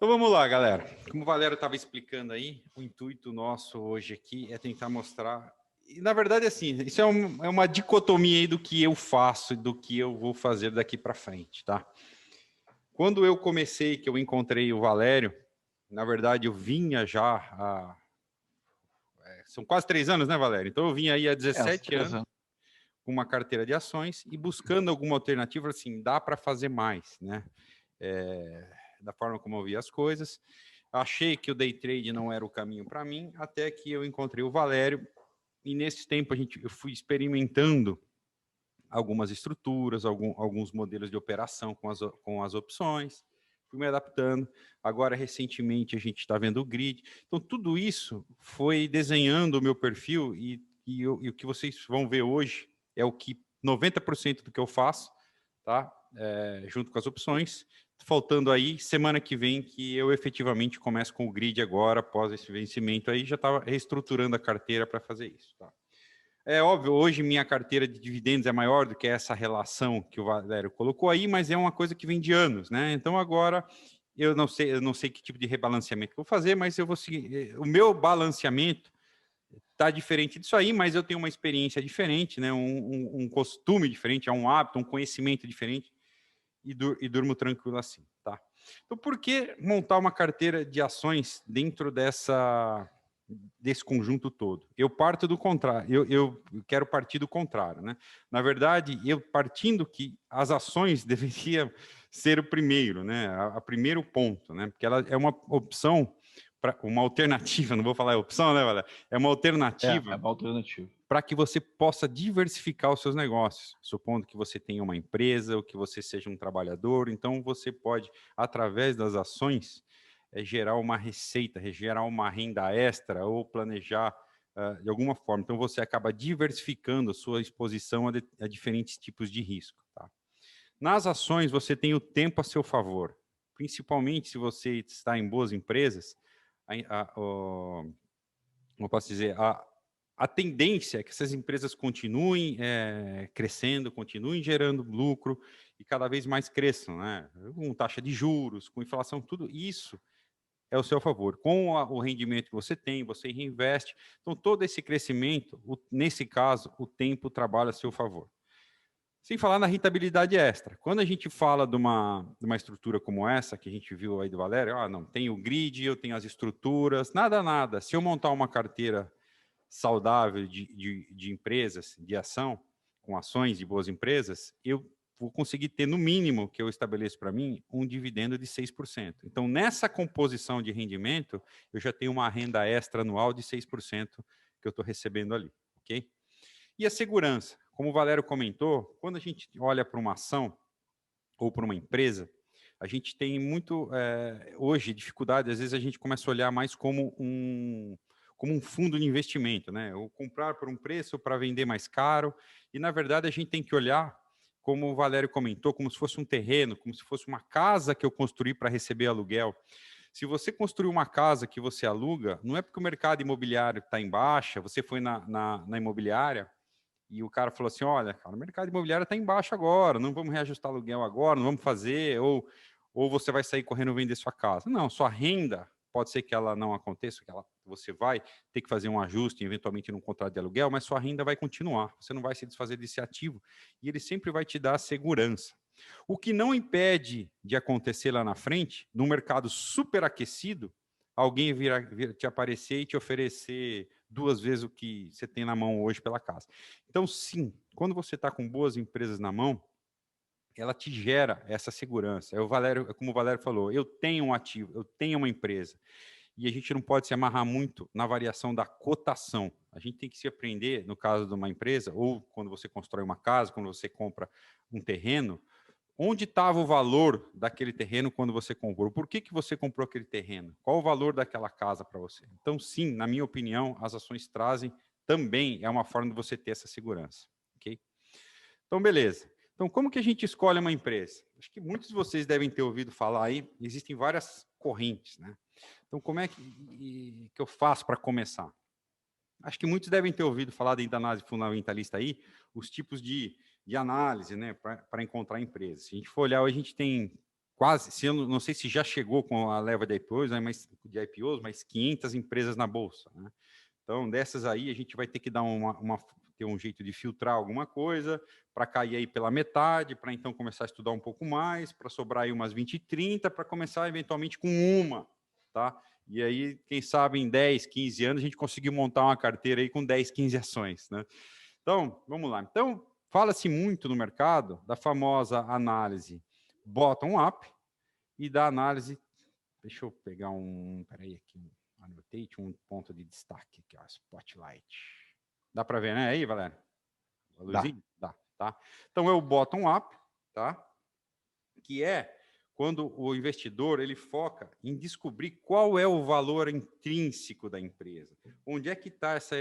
Então vamos lá, galera. Como o Valério estava explicando aí, o intuito nosso hoje aqui é tentar mostrar. E na verdade, assim, isso é uma dicotomia aí do que eu faço e do que eu vou fazer daqui para frente, tá? Quando eu comecei, que eu encontrei o Valério, na verdade eu vinha já são quase 3 anos, né, Valério? Então eu vinha aí há 17 anos com uma carteira de ações e buscando alguma alternativa, assim, dá para fazer mais, né? Da forma como eu via as coisas. Achei que o day trade não era o caminho para mim, até que eu encontrei o Valério, e nesse tempo eu fui experimentando algumas estruturas, alguns modelos de operação com as opções, fui me adaptando. Agora, recentemente, a gente está vendo o grid. Então, tudo isso foi desenhando o meu perfil, e o que vocês vão ver hoje é o que 90% do que eu faço, tá? Junto com as opções. Faltando aí, semana que vem, que eu efetivamente começo com o grid agora, após esse vencimento aí, já estava reestruturando a carteira para fazer isso, tá? É óbvio, hoje minha carteira de dividendos é maior do que essa relação que o Valério colocou aí, mas é uma coisa que vem de anos, né? Então agora eu não sei que tipo de rebalanceamento que eu vou fazer, mas eu vou seguir. O meu balanceamento está diferente disso aí, mas eu tenho uma experiência diferente, né? Um costume diferente, um hábito, um conhecimento diferente, e durmo tranquilo assim, tá? Então, por que montar uma carteira de ações dentro desse conjunto todo? Eu parto do contrário, eu quero partir do contrário, né? Na verdade, eu partindo que as ações deveriam ser o primeiro, né? A primeiro ponto, né? Porque ela é uma opção, uma alternativa, não vou falar opção, né, Valéria? É uma alternativa. É uma alternativa. Para que você possa diversificar os seus negócios, supondo que você tenha uma empresa ou que você seja um trabalhador, então você pode, através das ações, gerar uma receita, gerar uma renda extra ou planejar de alguma forma. Então você acaba diversificando a sua exposição a diferentes tipos de risco. Tá? Nas ações você tem o tempo a seu favor, principalmente se você está em boas empresas, como posso dizer, a tendência é que essas empresas continuem crescendo, continuem gerando lucro e cada vez mais cresçam, né? Com taxa de juros, com inflação, tudo isso é ao seu favor. Com o rendimento que você reinveste. Então, todo esse crescimento, nesse caso, o tempo trabalha a seu favor. Sem falar na rentabilidade extra. Quando a gente fala de uma estrutura como essa, que a gente viu aí do Valério, não, tem o grid, eu tenho as estruturas, nada. Se eu montar uma carteira saudável de empresas, de ação, com ações de boas empresas, eu vou conseguir ter, no mínimo, que eu estabeleço para mim, um dividendo de 6%. Então, nessa composição de rendimento, eu já tenho uma renda extra anual de 6% que eu estou recebendo ali, ok? E a segurança, como o Valério comentou, quando a gente olha para uma ação ou para uma empresa, a gente tem muito, hoje, dificuldade, às vezes a gente começa a olhar mais como um fundo de investimento, né? Ou comprar por um preço para vender mais caro. E, na verdade, a gente tem que olhar, como o Valério comentou, como se fosse um terreno, como se fosse uma casa que eu construí para receber aluguel. Se você construir uma casa que você aluga, não é porque o mercado imobiliário está em baixa, você foi na imobiliária e o cara falou assim, olha, cara, o mercado imobiliário está em baixa agora, não vamos reajustar aluguel agora, não vamos fazer, ou você vai sair correndo vender sua casa. Não, sua renda, pode ser que ela não aconteça, você vai ter que fazer um ajuste, eventualmente, num contrato de aluguel, mas sua renda vai continuar, você não vai se desfazer desse ativo, e ele sempre vai te dar segurança. O que não impede de acontecer lá na frente, num mercado superaquecido, alguém vir te aparecer e te oferecer 2 vezes o que você tem na mão hoje pela casa. Então, sim, quando você está com boas empresas na mão, ela te gera essa segurança. Como o Valério falou, eu tenho um ativo, eu tenho uma empresa. E a gente não pode se amarrar muito na variação da cotação. A gente tem que se aprender, no caso de uma empresa, ou quando você constrói uma casa, quando você compra um terreno, onde estava o valor daquele terreno quando você comprou? Por que você comprou aquele terreno? Qual o valor daquela casa para você? Então, sim, na minha opinião, as ações trazem também, é uma forma de você ter essa segurança. Ok? Então, beleza. Então, como que a gente escolhe uma empresa? Acho que muitos de vocês devem ter ouvido falar aí, existem várias correntes, né? Então, como é que eu faço para começar? Acho que muitos devem ter ouvido falar dentro da análise fundamentalista aí, os tipos de análise, né, para encontrar empresas. Se a gente for olhar, hoje a gente tem quase, se eu não sei se já chegou com a leva de IPOs, né, mas 500 empresas na bolsa, né? Então, dessas aí, a gente vai ter que dar ter um jeito de filtrar alguma coisa, para cair aí pela metade, para então começar a estudar um pouco mais, para sobrar aí umas 20, 30, para começar eventualmente com uma, tá? E aí, quem sabe, em 10, 15 anos, a gente conseguir montar uma carteira aí com 10, 15 ações, né? Então, vamos lá. Então, fala-se muito no mercado da famosa análise bottom-up e da análise... Deixa eu pegar peraí aqui, anotei um ponto de destaque aqui, ó, Spotlight. Dá para ver, né? Aí, Valério? A luzinha? Dá, tá? Então, é o bottom-up, tá? Que é quando o investidor ele foca em descobrir qual é o valor intrínseco da empresa. Onde é que está essa...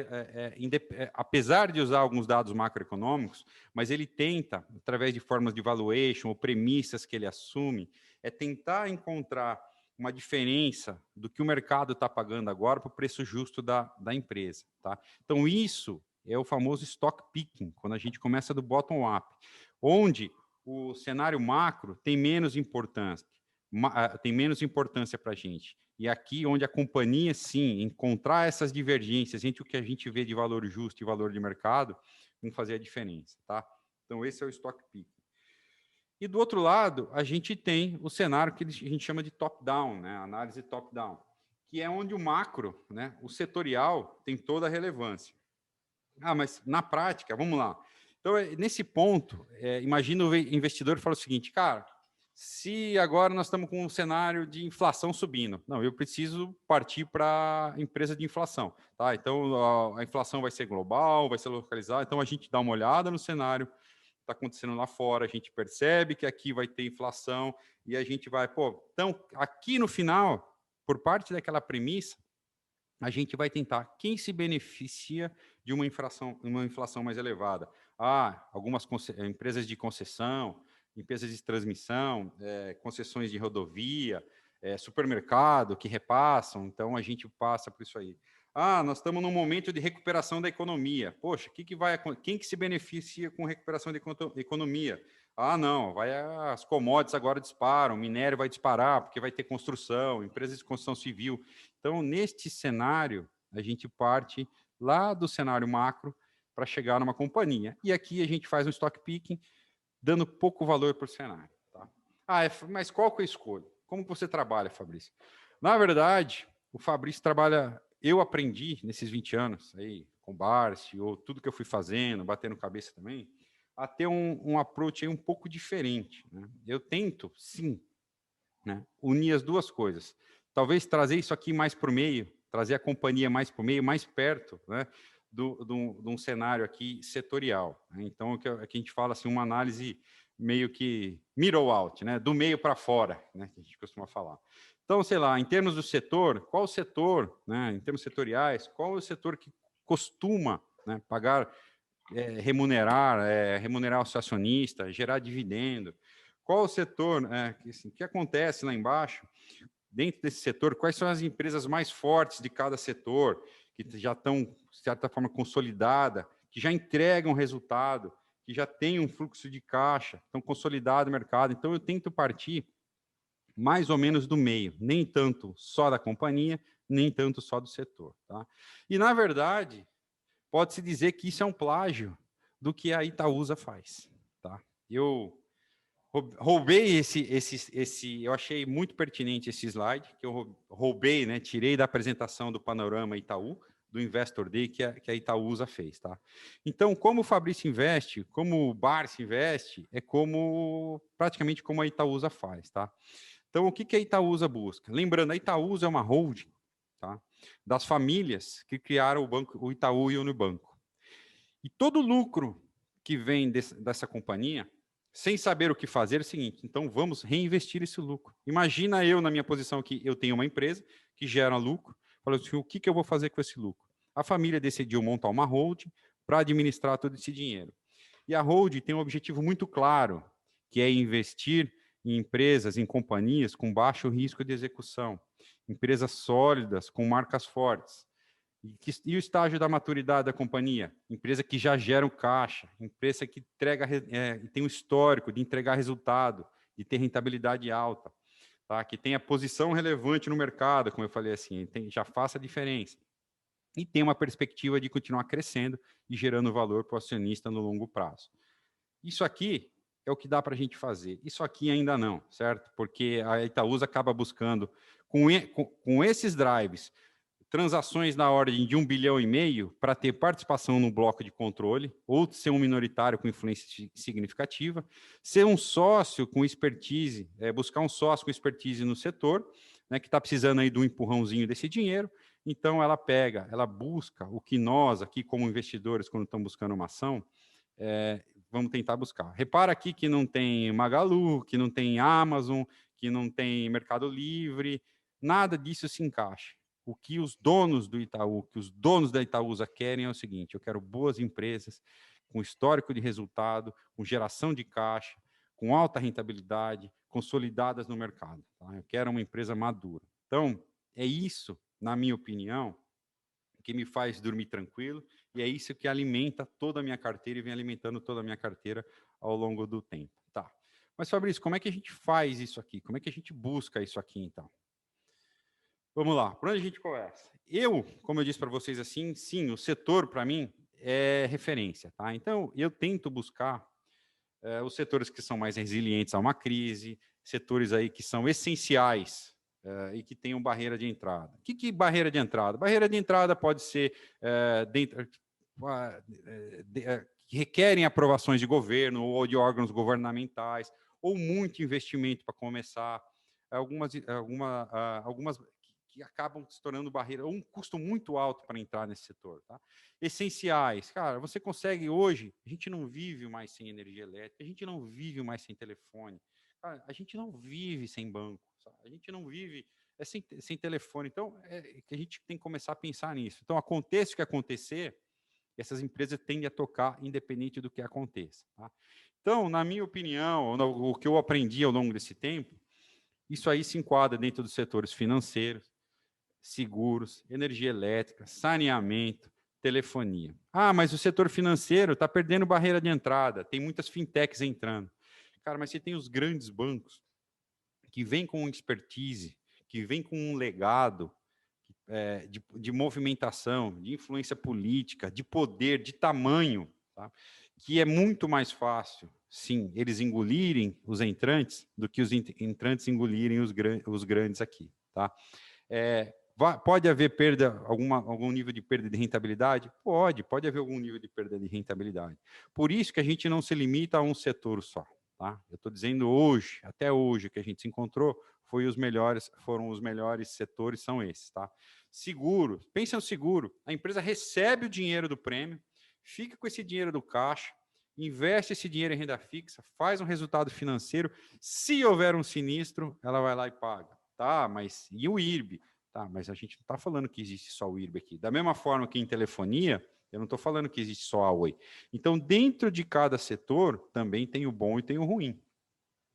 apesar de usar alguns dados macroeconômicos, mas ele tenta, através de formas de valuation ou premissas que ele assume, tentar encontrar uma diferença do que o mercado está pagando agora para o preço justo da empresa. Tá? Então, isso é o famoso stock picking, quando a gente começa do bottom-up, onde o cenário macro tem menos importância para a gente. E aqui, onde a companhia, sim, encontrar essas divergências entre o que a gente vê de valor justo e valor de mercado, vão fazer a diferença. Tá? Então, esse é o stock picking. E do outro lado, a gente tem o cenário que a gente chama de top-down, né? Análise top-down, que é onde o macro, né? O setorial, tem toda a relevância. Mas na prática, vamos lá. Então, nesse ponto, imagina o investidor fala o seguinte, cara, se agora nós estamos com um cenário de inflação subindo, não, eu preciso partir para a empresa de inflação. Tá? Então, a inflação vai ser global, vai ser localizada, então a gente dá uma olhada no cenário está acontecendo lá fora, a gente percebe que aqui vai ter inflação e a gente vai, então, aqui no final, por parte daquela premissa, a gente vai tentar quem se beneficia de uma inflação mais elevada. Algumas empresas de concessão, empresas de transmissão, concessões de rodovia, supermercado que repassam, então a gente passa por isso aí. Nós estamos num momento de recuperação da economia. Poxa, quem que se beneficia com recuperação da economia? Não, as commodities agora disparam, o minério vai disparar, porque vai ter construção, empresas de construção civil. Então, neste cenário, a gente parte lá do cenário macro para chegar numa companhia. E aqui a gente faz um stock picking, dando pouco valor para o cenário. Tá? Mas qual que eu escolho? Como você trabalha, Fabrício? Na verdade, o Fabrício trabalha... Eu aprendi nesses 20 anos, aí, com Barsi, ou tudo que eu fui fazendo, batendo cabeça também, a ter um approach aí um pouco diferente. Né? Eu tento, sim, né, unir as duas coisas. Talvez trazer isso aqui mais para o meio, trazer a companhia mais para o meio, mais perto, né, de um cenário aqui setorial. Né? Então, aqui a gente fala assim, uma análise meio que middle out, né, do meio para fora, né, que a gente costuma falar. Então, sei lá, em termos do setor, qual o setor, né, em termos setoriais, qual o setor que costuma, né, pagar, remunerar o seu acionista, gerar dividendo? Qual o setor, que acontece lá embaixo, dentro desse setor, quais são as empresas mais fortes de cada setor, que já estão, de certa forma, consolidadas, que já entregam resultado, que já têm um fluxo de caixa, estão consolidados no mercado. Então, eu tento partir mais ou menos do meio, nem tanto só da companhia, nem tanto só do setor. Tá? E, na verdade, pode-se dizer que isso é um plágio do que a Itaúsa faz. Tá? Eu roubei eu achei muito pertinente esse slide, que eu roubei, né, tirei da apresentação do Panorama Itaú, do Investor Day que a Itaúsa fez. Tá? Então, como o Fabrício investe, como o Barsi investe, praticamente como a Itaúsa faz. Tá? Então, o que a Itaúsa busca? Lembrando, a Itaúsa é uma holding, tá, das famílias que criaram o Itaú e o Unibanco. E todo lucro que vem dessa companhia, sem saber o que fazer, é o seguinte, então vamos reinvestir esse lucro. Imagina eu, na minha posição aqui, eu tenho uma empresa que gera lucro, falo assim, o que eu vou fazer com esse lucro? A família decidiu montar uma holding para administrar todo esse dinheiro. E a holding tem um objetivo muito claro, que é investir em empresas, em companhias com baixo risco de execução, empresas sólidas, com marcas fortes. E o estágio da maturidade da companhia? Empresa que já gera um caixa, empresa que tem um histórico de entregar resultado, de ter rentabilidade alta, tá? Que tenha posição relevante no mercado, como eu falei assim, já faça a diferença. E tem uma perspectiva de continuar crescendo e gerando valor para o acionista no longo prazo. Isso aqui é o que dá para a gente fazer. Isso aqui ainda não, certo? Porque a Itaúsa acaba buscando, com esses drives, transações na ordem de 1,5 bilhão para ter participação no bloco de controle, ou ser um minoritário com influência significativa, ser um sócio com expertise, buscar um sócio com expertise no setor, né, que está precisando aí do empurrãozinho desse dinheiro. Então, ela busca o que nós, aqui como investidores, quando estamos buscando uma ação, vamos tentar buscar. Repara aqui que não tem Magalu, que não tem Amazon, que não tem Mercado Livre, nada disso se encaixa. O que os donos do Itaú, que os donos da Itaúsa querem é o seguinte: eu quero boas empresas, com histórico de resultado, com geração de caixa, com alta rentabilidade, consolidadas no mercado. Tá? Eu quero uma empresa madura. Então, é isso, na minha opinião, que me faz dormir tranquilo, e é isso que alimenta toda a minha carteira e vem alimentando toda a minha carteira ao longo do tempo. Tá. Mas, Fabrício, como é que a gente faz isso aqui? Como é que a gente busca isso aqui, então? Vamos lá, por onde a gente começa? Como eu disse para vocês assim, sim, o setor, para mim, é referência. Tá? Então, eu tento buscar os setores que são mais resilientes a uma crise, setores aí que são essenciais e que tenham barreira de entrada. O que barreira de entrada? Barreira de entrada pode ser que requerem aprovações de governo ou de órgãos governamentais, ou muito investimento para começar, algumas que acabam se tornando barreira, ou um custo muito alto para entrar nesse setor. Tá? Essenciais. Cara, você consegue hoje, a gente não vive mais sem energia elétrica, a gente não vive mais sem telefone, cara, a gente não vive sem banco, sabe? A gente não vive sem telefone. Então, que a gente tem que começar a pensar nisso. Então, aconteça o que acontecer, essas empresas tendem a tocar independente do que aconteça. Tá? Então, na minha opinião, o que eu aprendi ao longo desse tempo, isso aí se enquadra dentro dos setores financeiros, seguros, energia elétrica, saneamento, telefonia. Ah, mas o setor financeiro está perdendo barreira de entrada, tem muitas fintechs entrando. Cara, mas você tem os grandes bancos que vêm com expertise, que vêm com um legado de movimentação, de influência política, de poder, de tamanho, tá? Que é muito mais fácil, sim, eles engolirem os entrantes do que os entrantes engolirem os grandes aqui. Tá? Pode haver perda, algum nível de perda de rentabilidade? Pode haver algum nível de perda de rentabilidade. Por isso que a gente não se limita a um setor só. Tá? Eu estou dizendo hoje, até hoje, que a gente se encontrou, foram os melhores setores, são esses. Tá? Seguro, pensa no seguro, a empresa recebe o dinheiro do prêmio, fica com esse dinheiro do caixa, investe esse dinheiro em renda fixa, faz um resultado financeiro, se houver um sinistro, ela vai lá e paga. Tá, mas e o IRB? Tá, mas a gente não está falando que existe só o IRB aqui. Da mesma forma que em telefonia, eu não estou falando que existe só a Oi. Então, dentro de cada setor, também tem o bom e tem o ruim.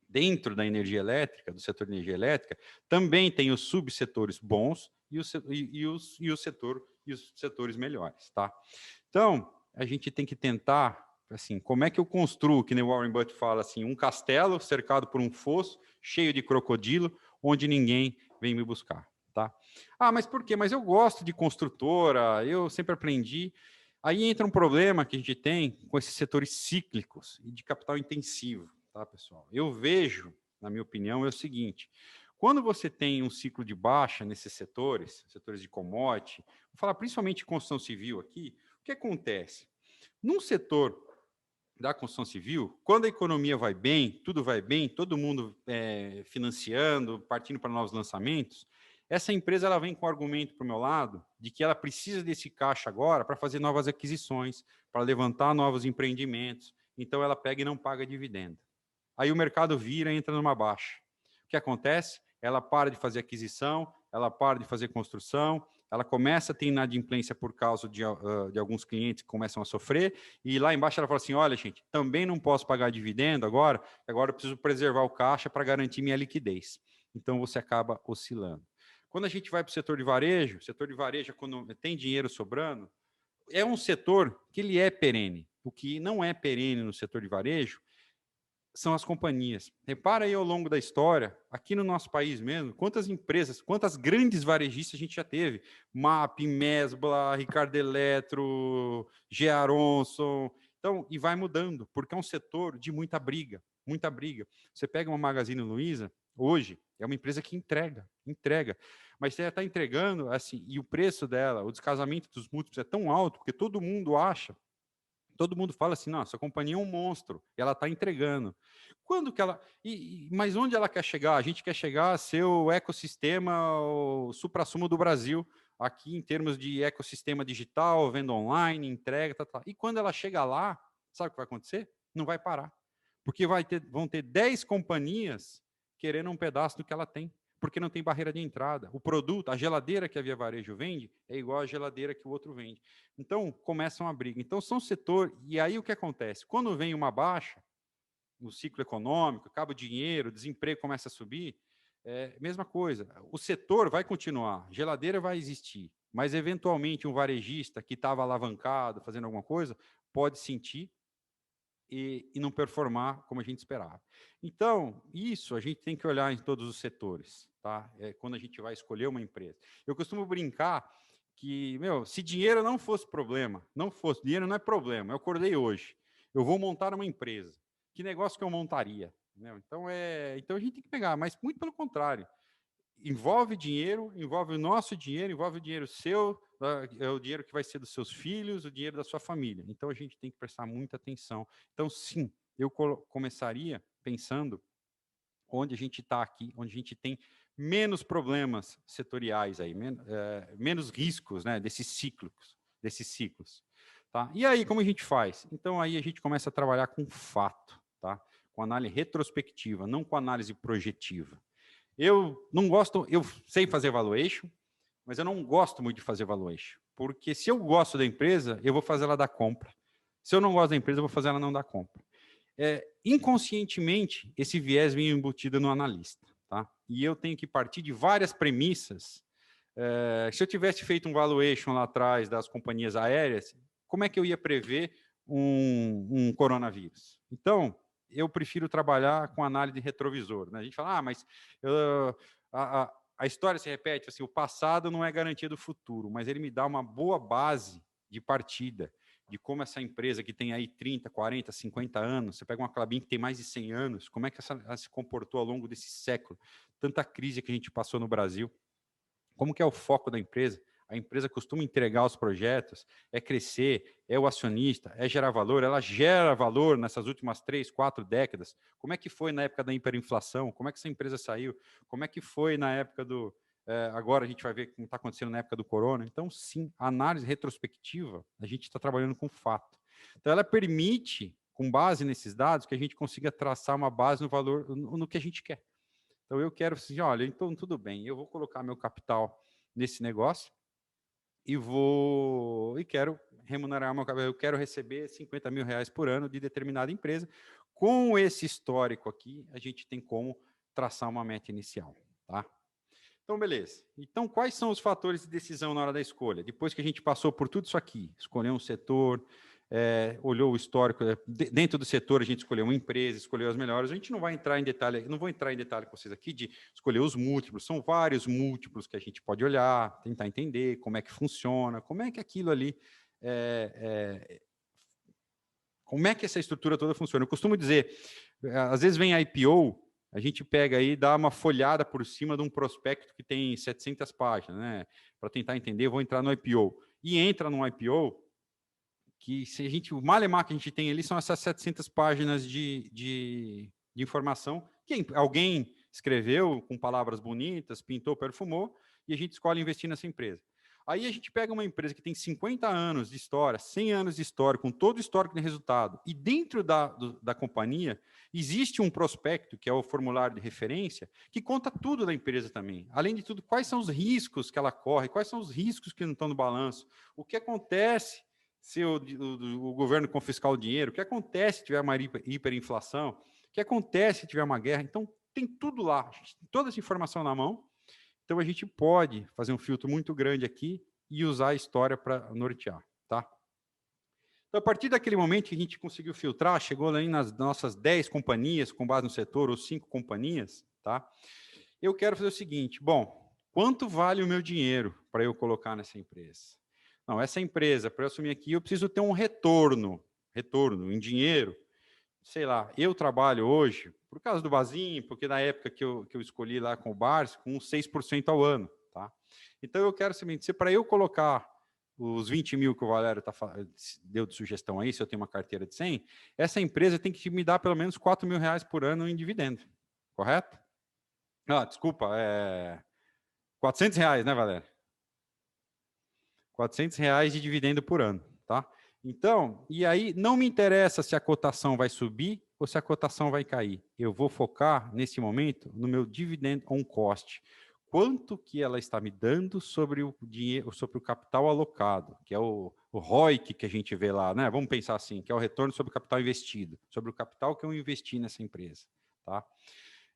Dentro da energia elétrica, do setor de energia elétrica, também tem os subsetores bons e os setores melhores. Tá? Então, a gente tem que tentar, assim, como é que eu construo, que nem o Warren Buffett fala assim, um castelo cercado por um fosso, cheio de crocodilo, onde ninguém vem me buscar. Tá? Ah, mas por quê? Mas eu gosto de construtora, eu sempre aprendi. Aí entra um problema que a gente tem com esses setores cíclicos e de capital intensivo, tá, pessoal? Eu vejo, na minha opinião, é o seguinte: quando você tem um ciclo de baixa nesses setores de commodity, vou falar principalmente de construção civil aqui, o que acontece? Num setor da construção civil, quando a economia vai bem, tudo vai bem, todo mundo financiando, partindo para novos lançamentos, essa empresa ela vem com o argumento para o meu lado de que ela precisa desse caixa agora para fazer novas aquisições, para levantar novos empreendimentos. Então, ela pega e não paga dividendo. Aí o mercado vira e entra numa baixa. O que acontece? Ela para de fazer aquisição, ela para de fazer construção, ela começa a ter inadimplência por causa de alguns clientes que começam a sofrer, e lá embaixo ela fala assim, olha, gente, também não posso pagar dividendo agora eu preciso preservar o caixa para garantir minha liquidez. Então, você acaba oscilando. Quando a gente vai para o setor de varejo, quando tem dinheiro sobrando, é um setor que ele é perene. O que não é perene no setor de varejo são as companhias. Repara aí ao longo da história, aqui no nosso país mesmo, quantas empresas, quantas grandes varejistas a gente já teve. MAP, Mesbla, Ricardo Eletro, G. Aronson. Então, e vai mudando, porque é um setor de muita briga, muita briga. Você pega uma Magazine Luiza, hoje, é uma empresa que entrega. Mas você já está entregando, assim, e o preço dela, o descasamento dos múltiplos é tão alto, porque todo mundo acha, todo mundo fala assim, nossa, a companhia é um monstro, e ela está entregando. Quando que ela... mas onde ela quer chegar? A gente quer chegar a ser o ecossistema, o suprassumo do Brasil, aqui em termos de ecossistema digital, venda online, entrega, tá. E quando ela chega lá, sabe o que vai acontecer? Não vai parar. Porque vão ter 10 companhias querendo um pedaço do que ela tem, porque não tem barreira de entrada. O produto, a geladeira que a Via Varejo vende, é igual à geladeira que o outro vende. Então, começa uma briga. Então, são setor, e aí o que acontece? Quando vem uma baixa, no ciclo econômico, acaba o dinheiro, o desemprego começa a subir, mesma coisa. O setor vai continuar, geladeira vai existir, mas eventualmente um varejista que estava alavancado, fazendo alguma coisa, pode sentir e não performar como a gente esperava. Então, isso a gente tem que olhar em todos os setores, tá? Quando a gente vai escolher uma empresa. Eu costumo brincar que, se dinheiro não fosse problema, dinheiro não é problema, eu acordei hoje, eu vou montar uma empresa, que negócio que eu montaria? Então, então a gente tem que pegar, mas muito pelo contrário, envolve dinheiro, envolve o nosso dinheiro, envolve o dinheiro seu, é o dinheiro que vai ser dos seus filhos, o dinheiro da sua família. Então, a gente tem que prestar muita atenção. Então, sim, eu começaria pensando onde a gente está aqui, onde a gente tem menos problemas setoriais aí, menos riscos, né, desses ciclos. Tá? E aí, como a gente faz? Então, aí a gente começa a trabalhar com fato, tá? Com análise retrospectiva, não com análise projetiva. Eu não gosto, eu sei fazer valuation, mas eu não gosto muito de fazer valuation, porque se eu gosto da empresa, eu vou fazer ela dar compra. Se eu não gosto da empresa, eu vou fazer ela não dar compra. Inconscientemente, esse viés vem embutido no analista, tá? E eu tenho que partir de várias premissas. Se eu tivesse feito um valuation lá atrás das companhias aéreas, como é que eu ia prever um coronavírus? Então, eu prefiro trabalhar com análise de retrovisor. Né? A gente fala, mas a história se repete, assim, o passado não é garantia do futuro, mas ele me dá uma boa base de partida de como essa empresa que tem aí 30, 40, 50 anos, você pega uma Klabin que tem mais de 100 anos, como é que ela se comportou ao longo desse século? Tanta crise que a gente passou no Brasil. Como que é o foco da empresa? A empresa costuma entregar os projetos, é crescer, é o acionista, é gerar valor, ela gera valor nessas últimas 3, 4 décadas. Como é que foi na época da hiperinflação? Como é que essa empresa saiu? Como é que foi na época do... agora a gente vai ver como está acontecendo na época do corona. Então, sim, a análise retrospectiva, a gente está trabalhando com fato. Então, ela permite, com base nesses dados, que a gente consiga traçar uma base no valor, no que a gente quer. Então, eu quero assim, olha, então tudo bem, eu vou colocar meu capital nesse negócio e quero remunerar meu capital, eu quero receber 50 mil reais por ano de determinada empresa. Com esse histórico aqui, a gente tem como traçar uma meta inicial, tá? Então, beleza. Então, quais são os fatores de decisão na hora da escolha? Depois que a gente passou por tudo isso aqui, escolheu um setor, olhou o histórico, dentro do setor a gente escolheu uma empresa, escolheu as melhores, a gente não vai entrar em detalhe, não vou entrar em detalhe com vocês aqui de escolher os múltiplos, são vários múltiplos que a gente pode olhar, tentar entender como é que funciona, como é que aquilo ali, como é que essa estrutura toda funciona. Eu costumo dizer, às vezes vem a IPO, a gente pega aí e dá uma folhada por cima de um prospecto que tem 700 páginas, né? Para tentar entender, vou entrar no IPO. E entra no IPO, que se a gente, o malemar que a gente tem ali são essas 700 páginas de informação que alguém escreveu com palavras bonitas, pintou, perfumou, e a gente escolhe investir nessa empresa. Aí a gente pega uma empresa que tem 50 anos de história, 100 anos de história, com todo o histórico de resultado, e dentro da companhia existe um prospecto, que é o formulário de referência, que conta tudo da empresa também. Além de tudo, quais são os riscos que ela corre, quais são os riscos que não estão no balanço, o que acontece se o governo confiscar o dinheiro, o que acontece se tiver uma hiperinflação, o que acontece se tiver uma guerra. Então, tem tudo lá, a gente tem toda essa informação na mão, então a gente pode fazer um filtro muito grande aqui e usar a história para nortear, tá? Então, a partir daquele momento que a gente conseguiu filtrar, chegou ali nas nossas 10 companhias, com base no setor, ou 5 companhias, tá? Eu quero fazer o seguinte, bom, quanto vale o meu dinheiro para eu colocar nessa empresa? Não, essa empresa, para eu assumir aqui, eu preciso ter um retorno em dinheiro. Sei lá, eu trabalho hoje, por causa do Bazin, porque na época que eu escolhi lá com o Bars, com 6% ao ano, tá? Então, eu quero saber, se para eu colocar os 20 mil que o Valério deu de sugestão aí, se eu tenho uma carteira de 100, essa empresa tem que me dar pelo menos 4 mil reais por ano em dividendo, correto? Ah, desculpa, R$ 400, né, Valério? R$ 400 de dividendo por ano, tá? Então, e aí não me interessa se a cotação vai subir ou se a cotação vai cair. Eu vou focar, nesse momento, no meu dividend on cost. Quanto que ela está me dando sobre o dinheiro, sobre o capital alocado, que é o ROIC que a gente vê lá, né? Vamos pensar assim, que é o retorno sobre o capital investido, sobre o capital que eu investi nessa empresa, tá?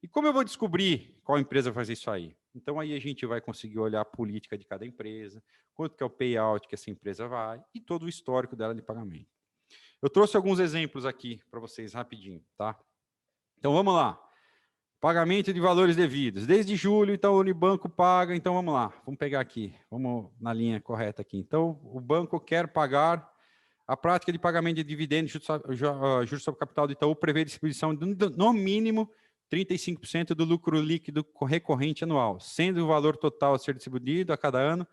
E como eu vou descobrir qual empresa vai fazer isso aí? Então, aí a gente vai conseguir olhar a política de cada empresa, quanto que é o payout que essa empresa vai e todo o histórico dela de pagamento. Eu trouxe alguns exemplos aqui para vocês rapidinho, tá? Então, vamos lá. Pagamento de valores devidos. Desde julho, então, o Unibanco paga. Então, vamos lá. Vamos pegar aqui. Vamos na linha correta aqui. Então, o banco quer pagar a prática de pagamento de dividendos, juros sobre capital do Itaú prevê distribuição de, no mínimo, 35% do lucro líquido recorrente anual, sendo o valor total a ser distribuído a cada ano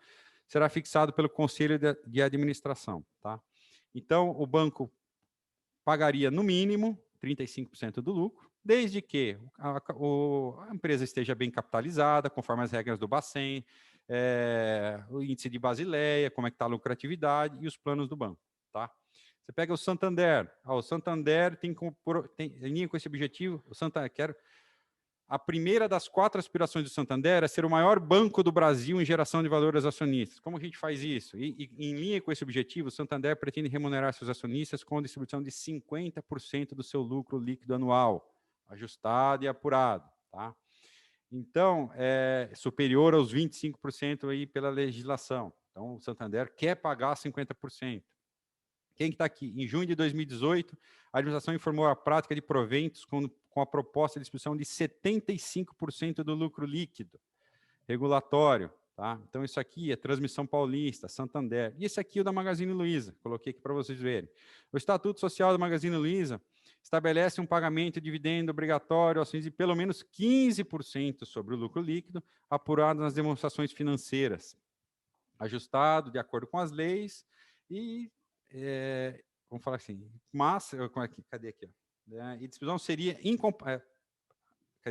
será fixado pelo Conselho de Administração. Tá? Então, o banco pagaria, no mínimo, 35% do lucro, desde que a empresa esteja bem capitalizada, conforme as regras do Bacen, o índice de Basileia, como é que está a lucratividade e os planos do banco. Tá? Você pega o Santander. O Santander tem linha com esse objetivo. O Santander, a primeira das 4 aspirações do Santander é ser o maior banco do Brasil em geração de valor aos acionistas. Como a gente faz isso? E em linha com esse objetivo, o Santander pretende remunerar seus acionistas com a distribuição de 50% do seu lucro líquido anual, ajustado e apurado. Tá? Então, é superior aos 25% aí pela legislação. Então, o Santander quer pagar 50%. Quem está aqui? Em junho de 2018, a administração informou a prática de proventos com a proposta de distribuição de 75% do lucro líquido regulatório. Tá? Então, isso aqui é Transmissão Paulista, Santander. E esse aqui é o da Magazine Luiza, coloquei aqui para vocês verem. O Estatuto Social da Magazine Luiza estabelece um pagamento de dividendo obrigatório de pelo menos 15% sobre o lucro líquido, apurado nas demonstrações financeiras, ajustado de acordo com as leis e vamos falar assim, mas, cadê aqui? E distribuição seria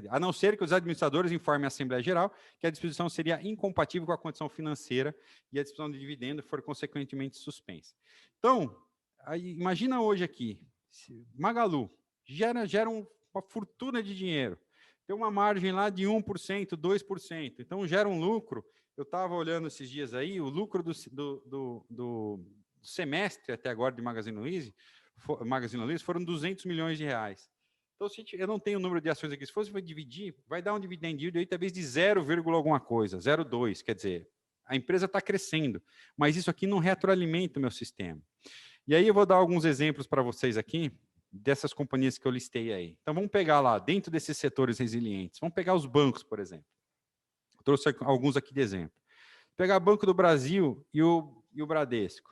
a não ser que os administradores informem a Assembleia Geral que a distribuição seria incompatível com a condição financeira e a distribuição de dividendo for consequentemente suspensa. Então, aí, imagina hoje aqui, Magalu gera uma fortuna de dinheiro, tem uma margem lá de 1%, 2%, então gera um lucro. Eu estava olhando esses dias aí, o lucro do semestre até agora de Magazine Luiza foram 200 milhões de reais. Então, se eu não tenho o número de ações aqui, se fosse dividir, vai dar um dividend yield aí talvez de 0, alguma coisa, 0,2, quer dizer, a empresa está crescendo, mas isso aqui não retroalimenta o meu sistema. E aí eu vou dar alguns exemplos para vocês aqui, dessas companhias que eu listei aí. Então, vamos pegar lá, dentro desses setores resilientes, vamos pegar os bancos, por exemplo. Eu trouxe alguns aqui de exemplo. Pegar Banco do Brasil e o Bradesco.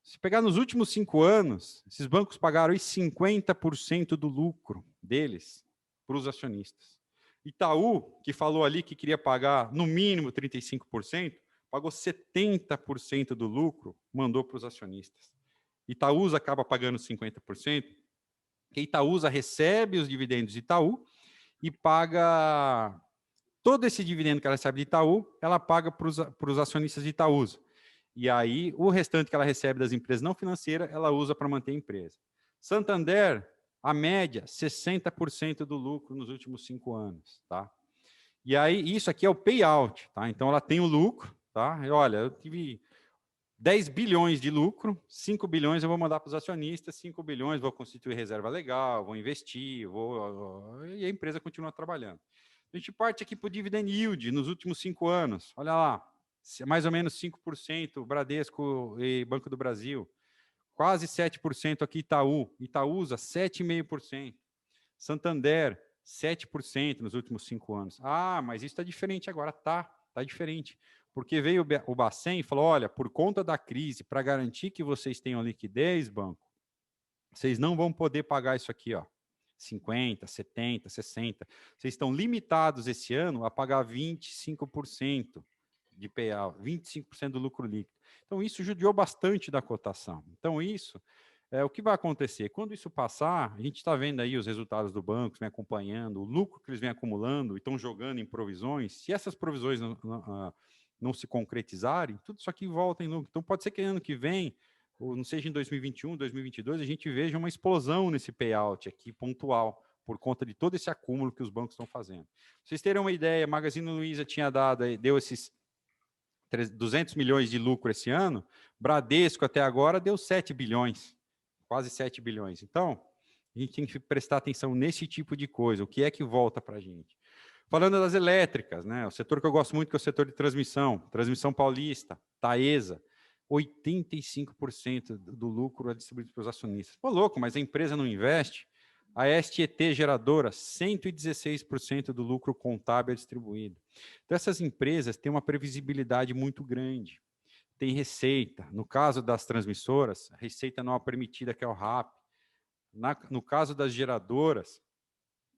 Se pegar nos últimos 5 anos, esses bancos pagaram 50% do lucro deles para os acionistas. Itaú, que falou ali que queria pagar no mínimo 35%, pagou 70% do lucro, mandou para os acionistas. Itaúsa acaba pagando 50%, que Itaúsa recebe os dividendos de Itaú e paga todo esse dividendo que ela recebe de Itaú, ela paga para os acionistas de Itaúsa. E aí, o restante que ela recebe das empresas não financeiras, ela usa para manter a empresa. Santander, a média, 60% do lucro nos últimos 5 anos. Tá? E aí, isso aqui é o payout. Tá? Então, ela tem o lucro. Tá? E, olha, eu tive 10 bilhões de lucro, 5 bilhões eu vou mandar para os acionistas, 5 bilhões vou constituir reserva legal, vou investir, e a empresa continua trabalhando. A gente parte aqui para o dividend yield nos últimos 5 anos. Olha lá, mais ou menos 5%, Bradesco e Banco do Brasil. quase 7% aqui Itaú. Itaúsa, 7,5%. Santander, 7% nos últimos 5 anos. Ah, mas isso está diferente agora. Está diferente. Porque veio o Bacen e falou, olha, por conta da crise, para garantir que vocês tenham liquidez, banco, vocês não vão poder pagar isso aqui, ó, 50, 70, 60. Vocês estão limitados esse ano a pagar 25% de payout, 25% do lucro líquido. Então, isso judiou bastante da cotação. Então, isso é o que vai acontecer. Quando isso passar, a gente está vendo aí os resultados do banco, vem acompanhando, o lucro que eles vêm acumulando e estão jogando em provisões. Se essas provisões não se concretizarem, tudo isso aqui volta em lucro. Então, pode ser que ano que vem, ou não seja em 2021, 2022, a gente veja uma explosão nesse payout aqui pontual, por conta de todo esse acúmulo que os bancos estão fazendo. Pra vocês terem uma ideia, a Magazine Luiza tinha dado, deu esses 200 milhões de lucro esse ano, Bradesco até agora deu 7 bilhões, quase 7 bilhões. Então, a gente tem que prestar atenção nesse tipo de coisa, o que é que volta para a gente. Falando das elétricas, né, o setor que eu gosto muito, que é o setor de transmissão paulista, Taesa, 85% do lucro é distribuído para os acionistas. Pô, louco, mas a empresa não investe? A STT geradora, 116% do lucro contábil é distribuído. Então, essas empresas têm uma previsibilidade muito grande. Tem receita. No caso das transmissoras, a receita não é permitida, que é o RAP. No caso das geradoras,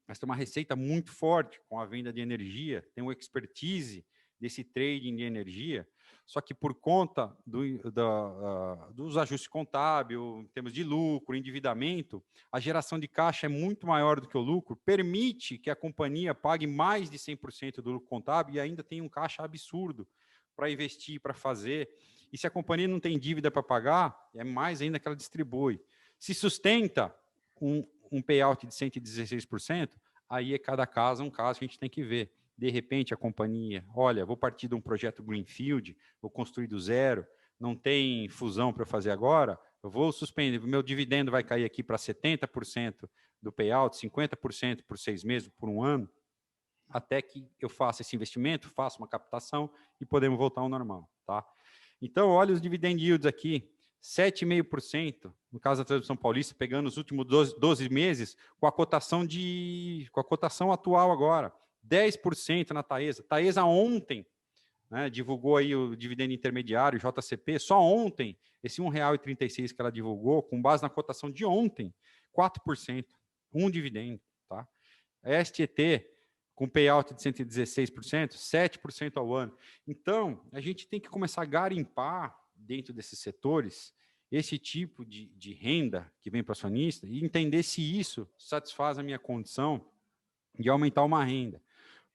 nós temos uma receita muito forte com a venda de energia, tem uma expertise desse trading de energia, só que por conta dos ajustes contábeis, em termos de lucro, endividamento, a geração de caixa é muito maior do que o lucro, permite que a companhia pague mais de 100% do lucro contábil e ainda tem um caixa absurdo para investir, para fazer. E se a companhia não tem dívida para pagar, é mais ainda que ela distribui. Se sustenta um payout de 116%, aí é cada caso um caso que a gente tem que ver. De repente, a companhia, olha, vou partir de um projeto Greenfield, vou construir do zero, não tem fusão para fazer agora, eu vou suspender, meu dividendo vai cair aqui para 70% do payout, 50% por 6 meses, por um ano, até que eu faça esse investimento, faça uma captação e podemos voltar ao normal. Tá? Então, olha os dividend yields aqui, 7,5%, no caso da Transmissão Paulista, pegando os últimos 12 meses, com a cotação atual agora, 10% na Taesa. Taesa ontem, né, divulgou aí o dividendo intermediário, JCP, só ontem, esse R$ 1,36 que ela divulgou, com base na cotação de ontem, 4%, um dividendo. Tá? A STT, com payout de 116%, 7% ao ano. Então, a gente tem que começar a garimpar dentro desses setores esse tipo de renda que vem para o acionista e entender se isso satisfaz a minha condição de aumentar uma renda.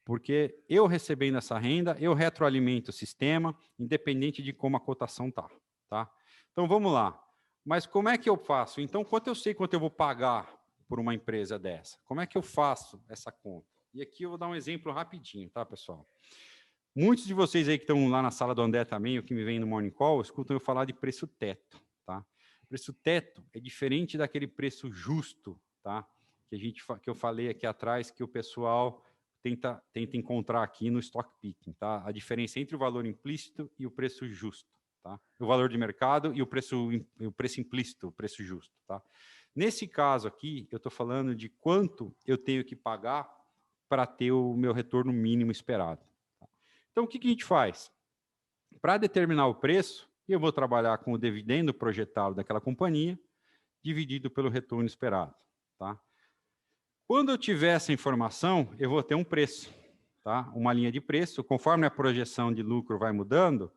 Porque eu recebendo essa renda, eu retroalimento o sistema, independente de como a cotação está. Tá? Então, vamos lá. Mas como é que eu faço? Então, quanto eu sei quanto eu vou pagar por uma empresa dessa? Como é que eu faço essa conta? E aqui eu vou dar um exemplo rapidinho, tá, pessoal? Muitos de vocês aí que estão lá na sala do André também, ou que me vêm no Morning Call, escutam eu falar de preço teto, tá? Preço teto é diferente daquele preço justo, tá? Que eu falei aqui atrás, que o pessoal tenta encontrar aqui no stock picking, tá? A diferença entre o valor implícito e o preço justo, tá? O valor de mercado e o preço implícito, o preço justo, tá? Nesse caso aqui, eu estou falando de quanto eu tenho que pagar para ter o meu retorno mínimo esperado. Então, o que a gente faz? Para determinar o preço, eu vou trabalhar com o dividendo projetado daquela companhia, dividido pelo retorno esperado. Tá? Quando eu tiver essa informação, eu vou ter um preço, tá? Uma linha de preço. Conforme a projeção de lucro vai mudando,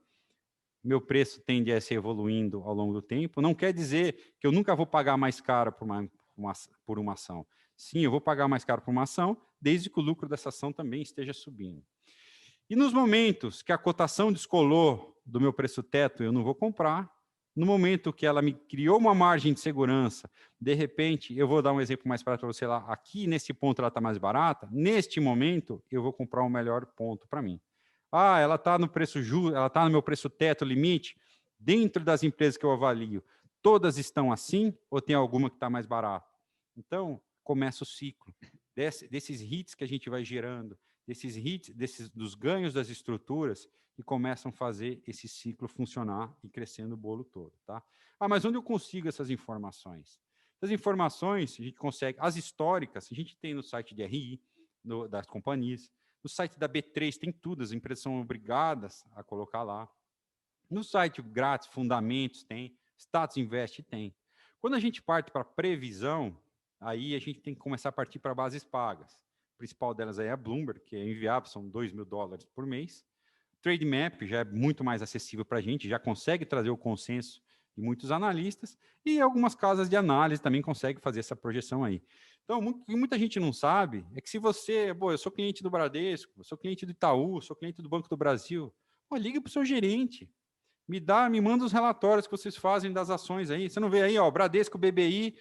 meu preço tende a se evoluindo ao longo do tempo. Não quer dizer que eu nunca vou pagar mais caro por uma ação. Sim, eu vou pagar mais caro por uma ação, desde que o lucro dessa ação também esteja subindo. E nos momentos que a cotação descolou do meu preço teto, eu não vou comprar. No momento que ela me criou uma margem de segurança, de repente, eu vou dar um exemplo mais prático para você lá, aqui nesse ponto ela está mais barata, neste momento eu vou comprar um melhor ponto para mim. Ah, ela está no preço justo, ela está no meu preço teto, limite, dentro das empresas que eu avalio, todas estão assim ou tem alguma que está mais barata? Então, começa o ciclo desses hits que a gente vai gerando, desses hits, dos ganhos das estruturas, e começam a fazer esse ciclo funcionar e crescendo o bolo todo, tá? Ah, mas onde eu consigo essas informações? As informações a gente consegue, as históricas, a gente tem no site de RI, das companhias, no site da B3 tem tudo, as empresas são obrigadas a colocar lá. No site grátis, Fundamentos tem, Status Invest tem. Quando a gente parte para previsão, aí a gente tem que começar a partir para bases pagas. A principal delas aí é a Bloomberg, que é inviável, são $2.000 por mês. Trademap já é muito mais acessível para a gente, já consegue trazer o consenso de muitos analistas, e algumas casas de análise também conseguem fazer essa projeção aí. Então, o que muita gente não sabe é que se você, eu sou cliente do Bradesco, eu sou cliente do Itaú, sou cliente do Banco do Brasil, liga para o seu gerente, me manda os relatórios que vocês fazem das ações aí. Você não vê aí, ó, Bradesco BBI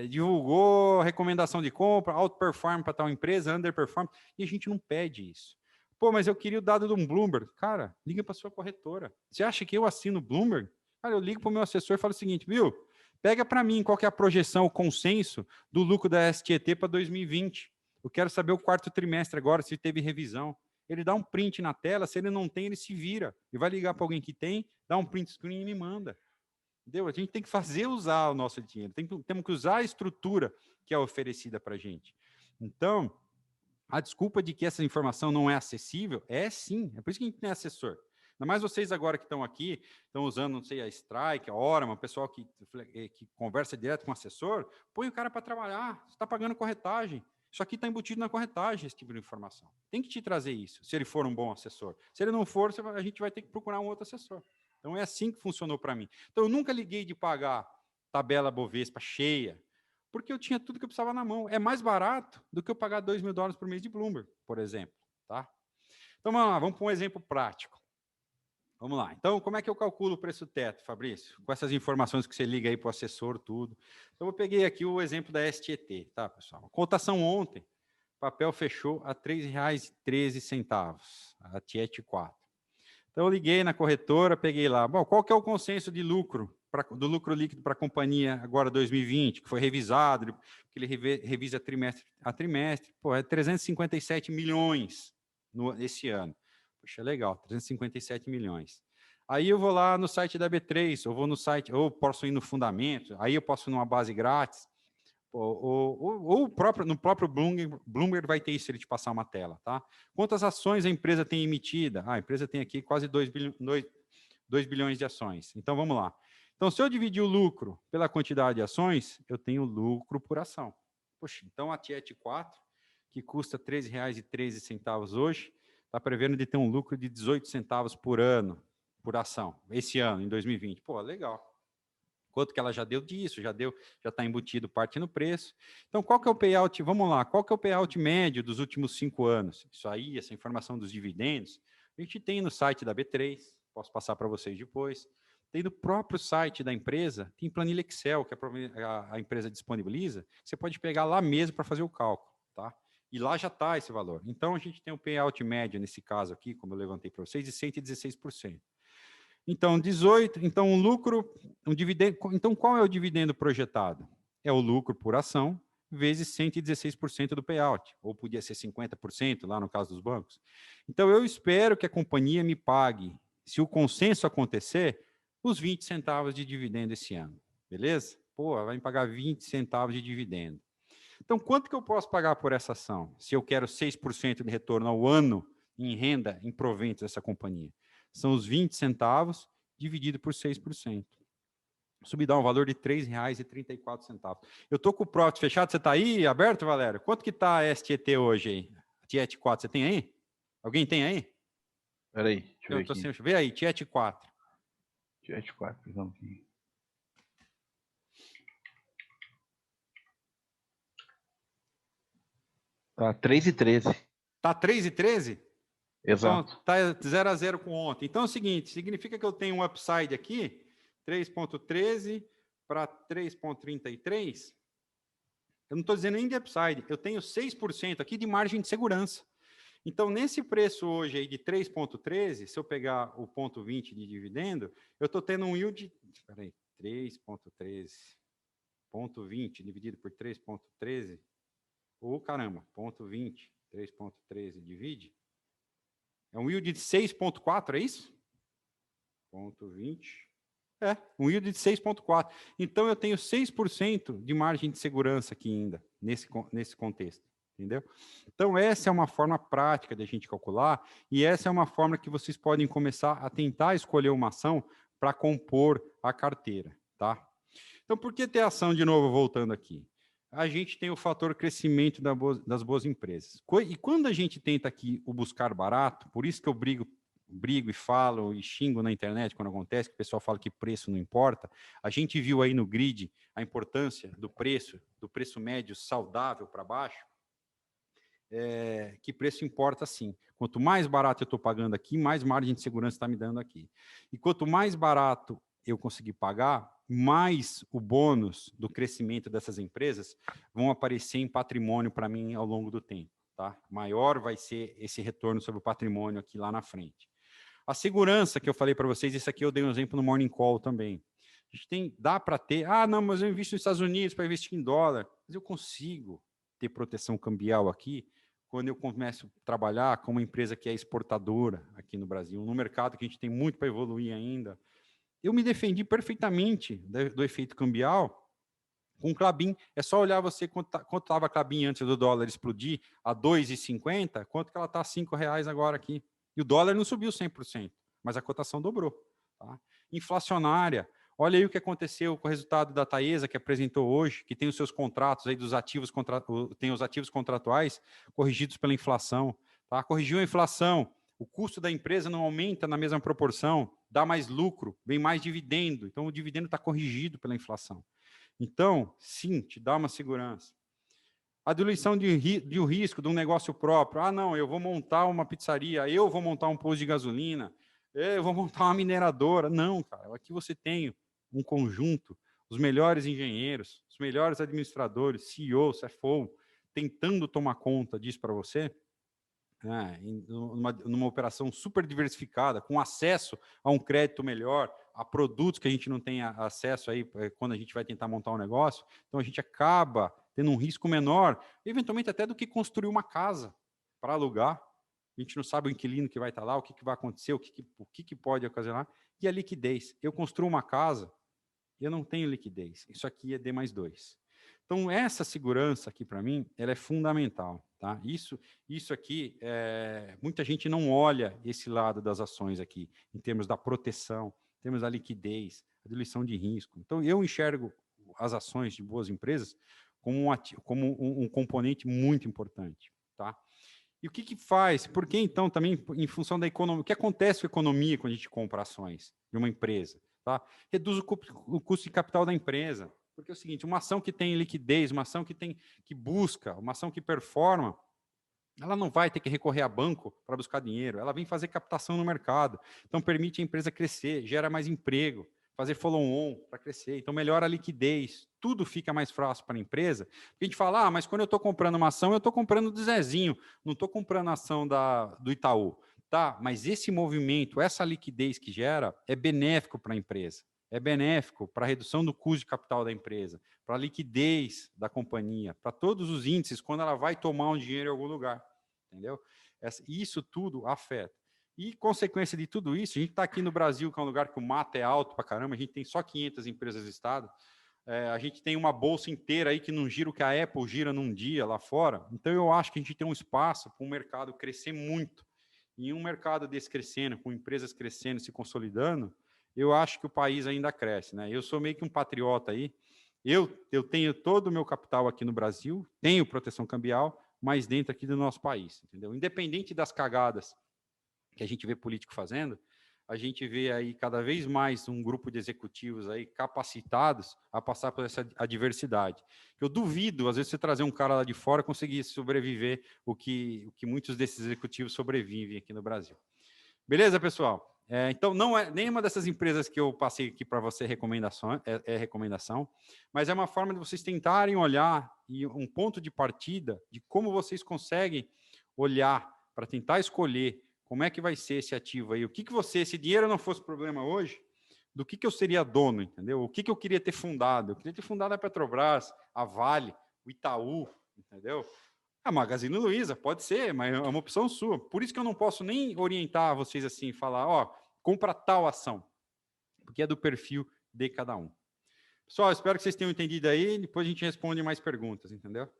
divulgou recomendação de compra, outperform para tal empresa, underperform, e a gente não pede isso. Pô, mas eu queria o dado do Bloomberg. Cara, liga para sua corretora. Você acha que eu assino Bloomberg? Cara, eu ligo para o meu assessor e falo o seguinte, viu? Pega para mim qual que é a projeção, o consenso do lucro da STT para 2020. Eu quero saber o quarto trimestre agora, se teve revisão. Ele dá um print na tela, se ele não tem, ele se vira. E vai ligar para alguém que tem, dá um print screen e me manda. Entendeu? A gente tem que fazer usar o nosso dinheiro, temos que usar a estrutura que é oferecida para a gente. Então, a desculpa de que essa informação não é acessível é sim, é por isso que a gente tem assessor. Ainda mais vocês agora que estão aqui, estão usando, não sei, a Strike, a Orama, o pessoal que conversa direto com o assessor, põe o cara para trabalhar, você está pagando corretagem. Isso aqui está embutido na corretagem, esse tipo de informação. Tem que te trazer isso, se ele for um bom assessor. Se ele não for, a gente vai ter que procurar um outro assessor. Então, é assim que funcionou para mim. Então, eu nunca liguei de pagar tabela Bovespa cheia, porque eu tinha tudo que eu precisava na mão. É mais barato do que eu pagar $2.000 por mês de Bloomberg, por exemplo. Tá? Então, vamos lá, vamos para um exemplo prático. Vamos lá. Então, como é que eu calculo o preço teto, Fabrício? Com essas informações que você liga aí para o assessor, tudo. Então, eu peguei aqui o exemplo da STT, tá, pessoal? A cotação ontem, o papel fechou a R$ 3,13, a TIET 4. Então, eu liguei na corretora, peguei lá. Bom, qual que é o consenso de lucro, do lucro líquido para a companhia agora 2020, que foi revisado, que ele revisa trimestre a trimestre? Pô, é 357 milhões esse ano. Poxa, legal, 357 milhões. Aí eu vou lá no site da B3, ou vou no site, ou posso ir no Fundamento, aí eu posso ir numa base grátis, ou no próprio Bloomberg vai ter isso, ele te passar uma tela, tá? Quantas ações a empresa tem emitida? A empresa tem aqui quase 2 bilhões de ações. Então, vamos lá. Então, se eu dividir o lucro pela quantidade de ações, eu tenho lucro por ação. Poxa, então a Tiet 4, que custa R$ 13,13 hoje, está prevendo de ter um lucro de 18 centavos por ano, por ação, esse ano, em 2020. Pô, legal. Quanto que ela já deu disso, já está embutido parte no preço. Então, qual que é o payout? Vamos lá, qual que é o payout médio dos últimos 5 anos? Isso aí, essa informação dos dividendos, a gente tem no site da B3, posso passar para vocês depois. Tem no próprio site da empresa, tem planilha Excel, que a empresa disponibiliza, você pode pegar lá mesmo para fazer o cálculo, tá? E lá já está esse valor. Então, a gente tem o payout médio, nesse caso aqui, como eu levantei para vocês, de 116%. Então, 18, então um lucro, um dividendo, então qual é o dividendo projetado? É o lucro por ação vezes 116% do payout, ou podia ser 50% lá no caso dos bancos. Então, eu espero que a companhia me pague, se o consenso acontecer, os 20 centavos de dividendo esse ano, beleza? Pô, vai me pagar 20 centavos de dividendo. Então, quanto que eu posso pagar por essa ação? Se eu quero 6% de retorno ao ano em renda, em proventos dessa companhia. São os 20 centavos dividido por 6%. Isso me dá um valor de R$ 3,34. Eu estou com o profit fechado, você está aí, aberto, Valério? Quanto que está a STT hoje aí? A Tiet 4, você tem aí? Alguém tem aí? Espera aí, deixa eu ver aqui. Sem... Vê aí, Tiet 4. Tiet 4, vamos aqui. Tá 3,13. Tá 3,13? Exato. Então, tá 0-0 com ontem. Então é o seguinte, significa que eu tenho um upside aqui, 3,13 para 3,33. Eu não estou dizendo nem de upside, eu tenho 6% aqui de margem de segurança. Então, nesse preço hoje aí de 3,13, se eu pegar o 0,20 de dividendo, eu estou tendo um yield, espera aí, 3,13, 0,20 dividido por 3,13, caramba, 0,20, 3,13 divide, É um yield de 6,4, é isso? 0,20. Um yield de 6,4. Então, eu tenho 6% de margem de segurança aqui ainda, nesse contexto. Entendeu? Então, essa é uma forma prática de a gente calcular, e essa é uma forma que vocês podem começar a tentar escolher uma ação para compor a carteira. Tá? Então, por que ter ação de novo, voltando aqui? A gente tem o fator crescimento das boas empresas. E quando a gente tenta aqui o buscar barato, por isso que eu brigo e falo e xingo na internet quando acontece, que o pessoal fala que preço não importa. A gente viu aí no grid a importância do preço médio saudável para baixo, que preço importa sim. Quanto mais barato eu estou pagando aqui, mais margem de segurança está me dando aqui. E quanto mais barato eu conseguir pagar, mais o bônus do crescimento dessas empresas vão aparecer em patrimônio para mim ao longo do tempo. Tá? Maior vai ser esse retorno sobre o patrimônio aqui lá na frente. A segurança que eu falei para vocês, isso aqui eu dei um exemplo no Morning Call também. A gente dá para ter, não, mas eu invisto nos Estados Unidos para investir em dólar. Mas eu consigo ter proteção cambial aqui quando eu começo a trabalhar com uma empresa que é exportadora aqui no Brasil, no mercado que a gente tem muito para evoluir ainda. Eu me defendi perfeitamente do efeito cambial com o Klabin. É só olhar você quanto estava a Klabin antes do dólar explodir a 2,50, quanto que ela está a R$5 agora aqui. E o dólar não subiu 100%, mas a cotação dobrou. Tá? Inflacionária. Olha aí o que aconteceu com o resultado da Taesa, que apresentou hoje, que tem os seus contratos aí dos ativos, tem os ativos contratuais corrigidos pela inflação. Tá? Corrigiu a inflação, o custo da empresa não aumenta na mesma proporção, dá mais lucro, vem mais dividendo. Então, o dividendo está corrigido pela inflação. Então, sim, te dá uma segurança. A diluição de um risco de um negócio próprio. Não, eu vou montar uma pizzaria, eu vou montar um posto de gasolina, eu vou montar uma mineradora. Não, cara, aqui você tem um conjunto, os melhores engenheiros, os melhores administradores, CEO, CFO, tentando tomar conta disso para você, numa operação super diversificada, com acesso a um crédito melhor, a produtos que a gente não tem acesso aí quando a gente vai tentar montar um negócio. Então, a gente acaba tendo um risco menor, eventualmente até do que construir uma casa para alugar. A gente não sabe o inquilino que vai estar lá, o que vai acontecer, o que pode ocasionar. E a liquidez. Eu construo uma casa, eu não tenho liquidez. Isso aqui é D+2. Então, essa segurança aqui, para mim, ela é fundamental. Tá? Isso aqui, muita gente não olha esse lado das ações aqui, em termos da proteção, em termos da liquidez, a diluição de risco. Então, eu enxergo as ações de boas empresas como um componente muito importante. Tá? E o que faz? Por que, então, também, em função da economia, o que acontece com a economia quando a gente compra ações de uma empresa? Tá? Reduz o custo de capital da empresa. Porque é o seguinte, uma ação que tem liquidez, uma ação que busca, uma ação que performa, ela não vai ter que recorrer a banco para buscar dinheiro, ela vem fazer captação no mercado. Então, permite a empresa crescer, gera mais emprego, fazer follow-on para crescer. Então, melhora a liquidez, tudo fica mais fácil para a empresa. Porque a gente fala, mas quando eu estou comprando uma ação, eu estou comprando do Zezinho, não estou comprando a ação do Itaú. Tá, mas esse movimento, essa liquidez que gera, é benéfico para a empresa. É benéfico para a redução do custo de capital da empresa, para a liquidez da companhia, para todos os índices, quando ela vai tomar um dinheiro em algum lugar. Entendeu? Isso tudo afeta. E, consequência de tudo isso, a gente está aqui no Brasil, que é um lugar que o mato é alto para caramba, a gente tem só 500 empresas de Estado, a gente tem uma bolsa inteira aí que não gira o que a Apple gira num dia lá fora. Então, eu acho que a gente tem um espaço para o mercado crescer muito. E um mercado desse crescendo, com empresas crescendo, se consolidando, eu acho que o país ainda cresce. Né? Eu sou meio que um patriota aí. Eu tenho todo o meu capital aqui no Brasil, tenho proteção cambial, mas dentro aqui do nosso país. Entendeu? Independente das cagadas que a gente vê político fazendo, a gente vê aí cada vez mais um grupo de executivos aí capacitados a passar por essa adversidade. Eu duvido, às vezes, você trazer um cara lá de fora conseguir sobreviver o que muitos desses executivos sobrevivem aqui no Brasil. Beleza, pessoal? Então, não é nenhuma dessas empresas que eu passei aqui para você recomendação, mas é uma forma de vocês tentarem olhar e um ponto de partida de como vocês conseguem olhar para tentar escolher como é que vai ser esse ativo aí, se dinheiro não fosse problema hoje, do que eu seria dono, entendeu? O que eu queria ter fundado? Eu queria ter fundado a Petrobras, a Vale, o Itaú, entendeu? A Magazine Luiza, pode ser, mas é uma opção sua. Por isso que eu não posso nem orientar vocês assim, falar, ó, compra tal ação, porque é do perfil de cada um. Pessoal, espero que vocês tenham entendido aí, depois a gente responde mais perguntas, entendeu?